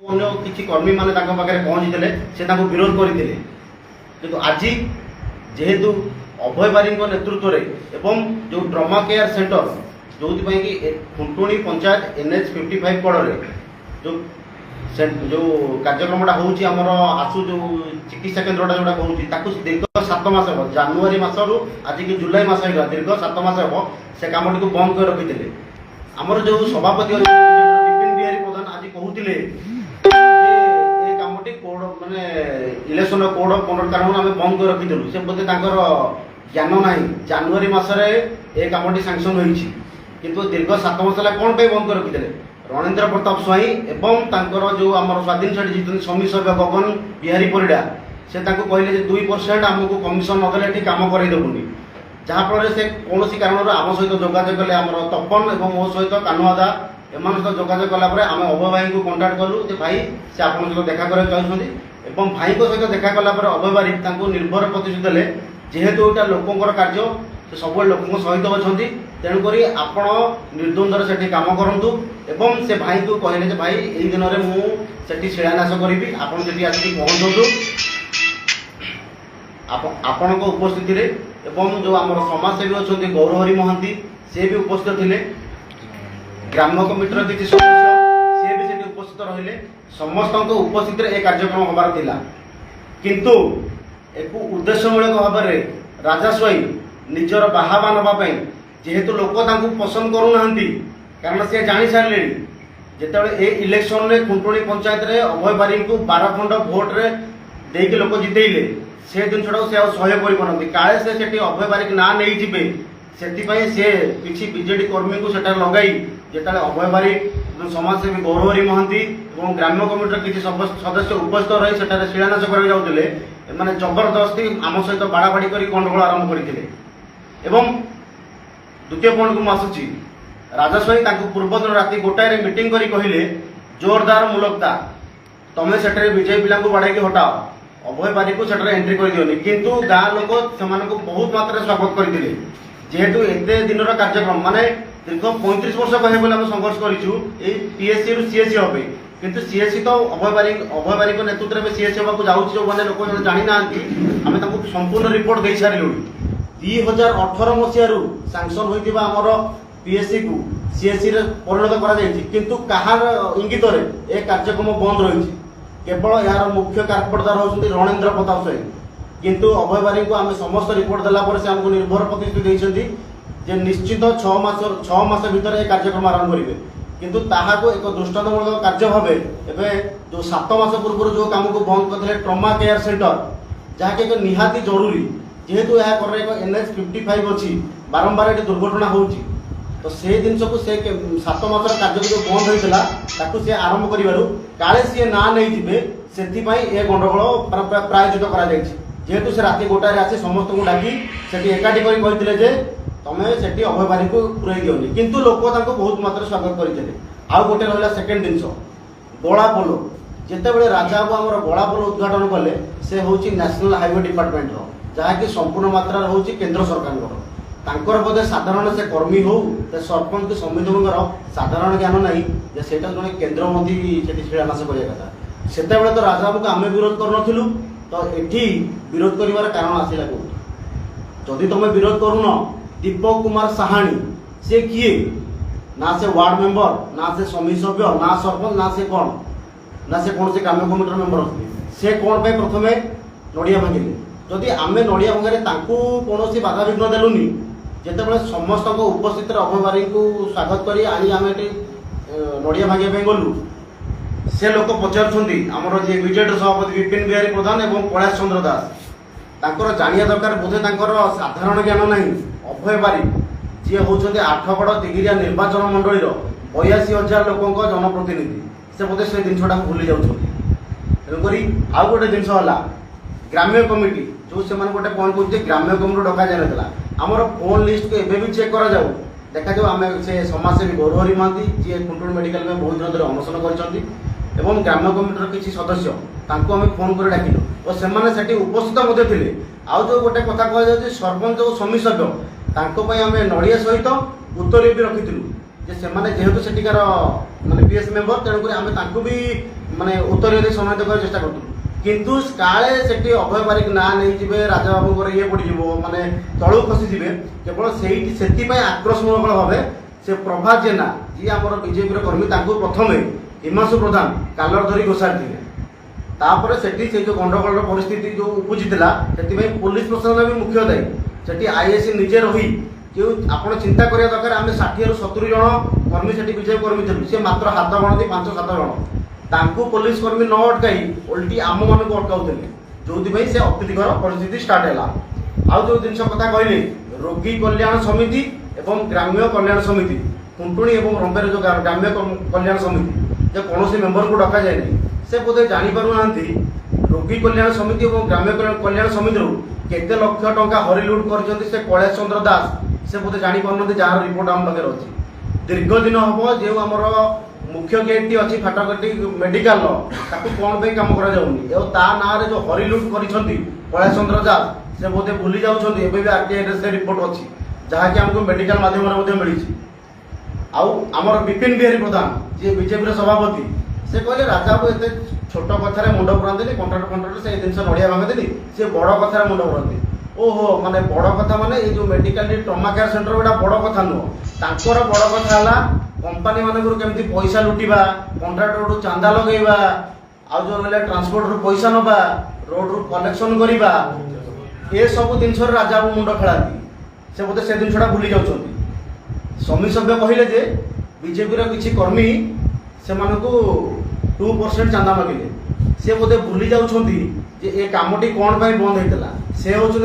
अन्य किसी कर्मी मैंने पहुंची से विरोध करते किंतु आज जेहेतु अभय बारी नेतृत्व एवं जो ट्रमा केयर सेंटर जो कि खुंटुणी पंचायत NH 55 कड़े जो कार्यक्रमटा होमर आसु जो चिकित्सा केन्द्रटा जोटा कहूँ दीर्घ 7 मास हम जानुरी मसरू आज की जुलाई मस दीर्घ 7 मास हम से कम टी बंद कर रखी आमर जो सभापति विपिन बिहारी प्रधान आज कहते कमटी कोड माने इलेक्शन कोड ऑफ कंडक्ट कारण आम बंद कर रखी से बोधे ज्ञान ना जानुरी मसरे ए कमटी सांक्शन होती किंतु दीर्घ 7 मास कौन पे बंद कर रखी रणेन्द्र प्रताप स्वाई एवं जो आम स्वाधीन छाड़ी जीतन समी सभ्य गगन बिहारी परिडा से कहले 2% आमको कमिशन नदेले कम करदेबुनि जहाँफल से कौन कारण आम सहित जोगाजोग कले आम तपन और मो सहित कानुआदा एम सहित जोगाजोग कलापर आम अभय भाई को कंटाक्ट कलु भाई से आप सहित देखा करा चाहते और भाई सहित देखा कलापर अभय बारिक निर्भर प्रतिश्रुति देले जेहेतु यहाँ लोकंर कार्य से सब लोक सहित अच्छा तेणुक आपण निर्द्वंद्वर से कम करूँ एवं से भाई को कहले भाई यही दिन में मुझे शिलान्यास करी आपड़ से आसिक पहुँचु आपण उपस्थित एवं जो आम समाजसेवी अच्छा गौरहरी महांती से भी उपस्थित थे ग्राम्य कमिटर किसी सदस्य सी भी उपस्थित रहिले समस्त उपस्थित ए कार्यक्रम हबार थिला किंतु एक उद्देश्यमूलक भाव में राजा स्वाई निजर बाहावा नापी जेहेतु लोक पसंद करूना कारण सी जानी सारे जिते इलेक्शन में खुंटुणी पंचायत रे अभय बारी को 12 खंड भोट रे देकी लोक जितेले से जिनटा से सहयोग कर काले से अभय बारिक ना नहीं जीवे से किसी बीजेडी कर्मी को लगे जिते अभय बारिक समाजसेवी गौरहरी महांती और ग्राम्य कमिटर किसी सदस्य उपस्थित रही से शिलान्यास कर मैंने जबरदस्ती आम सहित बाड़ाबाड़ी कर गंडगोल आरंभ करते द्वितीय पॉइंट को मुझे राजा स्वाई पूर्वदिन राति 1 मीटिंग करी कहले जोरदार मुलकता तुम्हें से बीजेपी पिला बाड़े हटाओ अभय बारिक को एंट्री कर दियोनी किंतु गाँ लोक से बहुत मात्रा स्वागत करते जेहेतु एते दिन कार्यक्रम माने दीर्घ 35 वर्ष कहे संघर्ष करूँ PSC रु CSC हे किंतु CSC तो अभय बारिक नेतृत्व में CSC होगा जाऊँ जो मैंने लोक जानी ना आम संपूर्ण रिपोर्ट दे सारू 2018 मसीह सांक्शन होता आमर PSC को CSC रे परिणत किंतु कहार इंगित ए कार्यक्रम बंद रही केवल यार मुख्य कार्यकर्ता होती रणेन्द्र प्रताप स्वाई किंतु अभय बारी को आम समस्त रिपोर्ट देला से आमको निर्भर प्रतिश्रुति देते निश्चित 6 मास भितर ए कार्यक्रम आरंभ करेंगे किंतु ताहाको एक दृष्टांतमूलक कार्य भाव एवं जो 7 मास पूर्व जो काम को बंद करते ट्रमा केयर सेंटर जहाँकि एक निहाती जरूरी जेहेतु यह कर एक NH 55 अच्छी बारंबार ये दुर्घटना होची तो से जिन को से 7 मासर कार्य जो बंद होता सी आरंभ कर सी ना नहीं जीवे से ए गंडगोल प्रायोजित कर जेहेतु से राति 1 आसी समस्त को डाकी से एकाठी कहते तुम्हें से अभय बारी को पुरई दियोनी किंतु लोक बहुत मात्रा स्वागत करते आउ गोटे रहा सेकेंड जिनस गला पोल जितेबाला राजा बाबू आम गला पोल उद्घाटन कले से हूँ नेशनल हाईवे डिपार्टमेंट जहाँकि संपूर्ण मात्रा हूँ केन्द्र सरकार बोधे साधारण से कर्मी हो सरपंच की समिति साधारण ज्ञान ना से जड़े केन्द्र मंत्री से शिलान्यास करा से तो राजा बाबू को आम विरोध करूँ तो ये विरोध कर कारण आसला कौट जदि तुम विरोध करून दीपक कुमार साहानी से किए ना से वार्ड मेंबर ना से समिति सभ्य ना सरपंच ना से कौन ना से कौन से ग्राम्य कमिटर मेंबर से कौन पे प्रथमे नड़िया भांगिले जदि आम नड़िया भांगे कौन बाधा विघ्न देलुनी जितेबाला समस्त उपस्थित अभय बारी को स्वागत कर आम नड़िया भांगे गलु से लोक पचारुंट आमर जी बीजेडी सभापति विपिन बिहारी प्रधान और कैलाश चंद्र दास जानिया दरकार बोधे साधारण ज्ञान ना अभय बारिक जी हूँ 8गड़ दिगिरिया निर्वाचन मंडल 82,000 लोक जनप्रतिनिधि से बोधे से जिनटा भूली जाऊँ तेणुक आउ गोटे जिनस ग्राम्य कमिटी जो से गोटे पॉइंट कहते ग्राम्य कमिटी डका जाना आमर फोन लिस्ट को एवं भी चेक करा जाऊ देखा जाऊ आम से समाजसेवी गौरहरी महांती जी खुंटुणी मेडिकल में बहुत दिन धरे अनशन कर ग्राम्य कमिटर किसी सदस्य आम फोन कर डाकिलु और से उपस्थित थे आउ जो गोटे कथा कह सरपंच और समिति सभ्य आम नड़िया सहित उत्तर भी रखी जेहेतु सेठिकार माने PS मेंबर तेणुक आम भी ମାନେ ଉତ୍ତରୀୟ ଦେଇ ସମୟ ଦେବାକୁ ଚେଷ୍ଟା କରୁଥିଲୁ କିନ୍ତୁ କାଳେ ସେଠି ଅଭୟ ବାରିକ ନାଁ ନେଇଯିବେ ରାଜା ବାବୁଙ୍କର ଇଏ ପଡ଼ିଯିବ ମାନେ ତଳକୁ ଖସିଯିବେ କେବଳ ସେଇଠି ସେଥିପାଇଁ ଆକ୍ରୋଶମୂଳକ ଭାବେ ସେ ପ୍ରଭାତ ଜେନା ଯିଏ ଆମର ବିଜେପିର କର୍ମୀ ତାଙ୍କୁ ପ୍ରଥମେ ହିମାଂଶୁ ପ୍ରଧାନ କାଲର ଧରି ଘୋଷାରିଥିଲେ ତାପରେ ସେଠି ସେ ଯେଉଁ ଗଣ୍ଡଗୋଳର ପରିସ୍ଥିତି ଯେଉଁ ଉପୁଜିଥିଲା ସେଥିପାଇଁ ପୋଲିସ ପ୍ରଶାସନ ବି ମୁଖ୍ୟ ଦାୟୀ ସେଠି ଆଇଏସି ନିଜେ ରହି ଯେଉଁ ଆପଣ ଚିନ୍ତା କରିବା ଦରକାର ଆମେ 60 ରୁ 70 ଜଣ କର୍ମୀ ସେଠି ବିଜେପି କର୍ମୀ ଥିଲୁ ସେ ମାତ୍ର ହାତ ଗଣତି 5-7 ଜଣ ତାଙ୍କୁ ପୋଲିସ କର୍ମୀ ନ ଅଟକାଇ ଓଲଟି ଆମମାନଙ୍କୁ ଅଟକାଉଥିଲେ ଯେଉଁଥିପାଇଁ ସେ ଅପ୍ରୀତିକର ପରିସ୍ଥିତି ଷ୍ଟାର୍ଟ ହେଲା ଆଉ ଯେଉଁ ଜିନିଷ କଥା କହିଲେ ରୋଗୀ କଲ୍ୟାଣ ସମିତି ଏବଂ ଗ୍ରାମ୍ୟ କଲ୍ୟାଣ ସମିତି ଖୁଣ୍ଟୁଣି ଏବଂ ରମ୍ବେର ଯେଉଁ ଗ୍ରାମ୍ୟ କଲ୍ୟାଣ ସମିତି ଯେ କୌଣସି ମେମ୍ବରଙ୍କୁ ଡକାଯାଏନି ସେ ବୋଧେ ଜାଣିପାରୁନାହାନ୍ତି ରୋଗୀ କଲ୍ୟାଣ ସମିତି ଏବଂ ଗ୍ରାମ୍ୟ କଲ୍ୟାଣ ସମିତିରୁ କେତେ ଲକ୍ଷ ଟଙ୍କା ହରିଲୁଟ୍ କରିଛନ୍ତି ସେ କୈଳାସ ଚନ୍ଦ୍ର ଦାସ ସେ ବୋଧେ ଜାଣିପାରୁନାହାନ୍ତି ଯାହାର ରିପୋର୍ଟ ଆମ ପାଖରେ ଅଛି ଦୀର୍ଘ ଦିନ ହେବ ଯେଉଁ ଆମର ମୁଖ୍ୟ ଗେଟ୍ଟି ଅଛି ଫାଟକଟି ମେଡିକାଲର ତାକୁ କ'ଣ ପାଇଁ କାମ କରାଯାଉନି ଏବଂ ତା ନାଁରେ ଯେଉଁ ହରିଲୁଟ୍ କରିଛନ୍ତି କୈଳାସ ଚନ୍ଦ୍ର ଦାସ ସେ ବୋଧେ ଭୁଲି ଯାଉଛନ୍ତି ଏବେ ବି ଆରଟିଆଇରେ ସେ ରିପୋର୍ଟ ଅଛି ଯାହାକି ଆମକୁ ମେଡିକାଲ ମାଧ୍ୟମରେ ମଧ୍ୟ ମିଳିଛି ଆଉ ଆମର ବିପିନ ବିହାରୀ ପ୍ରଧାନ ଯିଏ ବିଜେପିର ସଭାପତି ସେ କହିଲେ ରାଜାବାବୁ ଏତେ ଛୋଟ କଥାରେ ମୁଣ୍ଡ ପୁରାନ୍ତିନି କଣ୍ଟ୍ରାକ୍ଟର ସେ ଜିନିଷ ନଡ଼ିଆ ଭାଙ୍ଗନ୍ତିନି ସେ ବଡ଼ କଥାରେ ମୁଣ୍ଡ ପୁରାନ୍ତି ଓହୋ ମାନେ ବଡ଼ କଥା ମାନେ ଏଇ ଯେଉଁ ମେଡିକାଲ ଟ୍ରମା କେୟାର ସେଣ୍ଟର ଏଇଟା ବଡ଼ କଥା ନୁହଁ ତାଙ୍କର ବଡ଼ କଥା ହେଲା କମ୍ପାନୀ ମାନଙ୍କରୁ କେମିତି ପଇସା ଲୁଟିବା କଣ୍ଟ୍ରାକ୍ଟରଠୁ ଚାନ୍ଦା ଲଗେଇବା ଆଉ ଯେଉଁ ରହିଲା ଟ୍ରାନ୍ସପୋର୍ଟରୁ ପଇସା ନେବା ରୋଡରୁ କଲେକ୍ସନ କରିବା ଏସବୁ ଜିନିଷରେ ରାଜାବାବୁ ମୁଣ୍ଡ ଖେଳାନ୍ତି ସେ ବୋଧେ ସେ ଜିନିଷଟା ଭୁଲି ଯାଉଛନ୍ତି ସମୀ ସଭ୍ୟ କହିଲେ ଯେ ବିଜେପିର କିଛି କର୍ମୀ ସେମାନଙ୍କୁ 2% ଚାନ୍ଦା ମାଗିଲେ ସେ ବୋଧେ ଭୁଲି ଯାଉଛନ୍ତି ଯେ ଏ କାମଟି କ'ଣ ପାଇଁ ବନ୍ଦ ହେଇଥିଲା ସେ ହେଉଛନ୍ତି